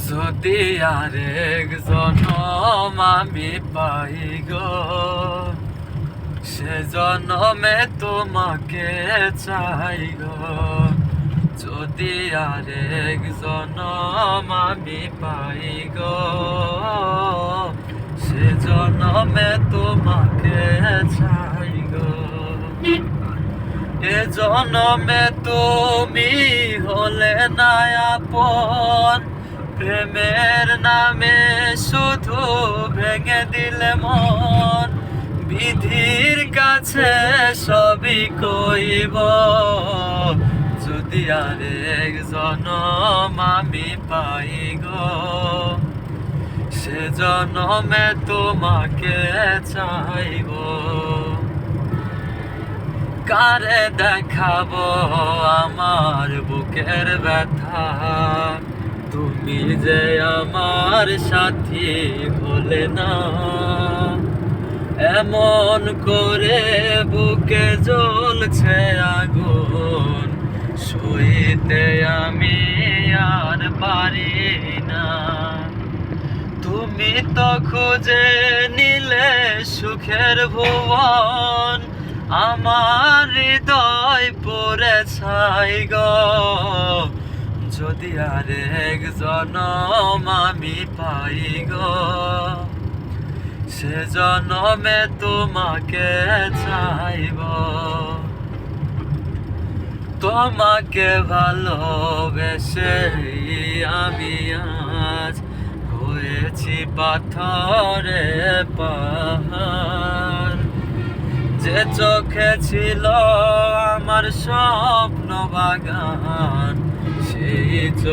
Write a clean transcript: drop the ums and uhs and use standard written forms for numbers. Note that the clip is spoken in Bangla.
যদি আরেক জনম আমি পাই গো, সে জনমে তোমাকে চাই গো। যদি আরেক জনম আমি পাই গো, সে জনমে তোমাকে চাই গো। এ জনমে তুমি হলে না আপন, প্রেমের নামে শুধু ভেঙে দিলে মন। বিধির কাছে সবই কইব, যদি আরেক জনম আমি পাই গো, সে জনমে তোমাকে চাইব। কারে দেখাবো আমার বুকের ব্যথা, তুমি যে আমার সাথী হলে না। এমন করে বুকে জ্বলছে আগুন, সইতে আমি আর পারি না। তুমি তো খুঁজে নিলে সুখের ভুবন, আমার হৃদয় পড়ে ছাই গো। যদি আরেক জনম আমি পাই গো, সে জনমে তোমাকে চাইব। তোমাকে ভালোবেসে আমি আজ হয়েছি পাথরে পাহাড়। যে চোখে ছিল আমার স্বপ্ন বাগান, সেই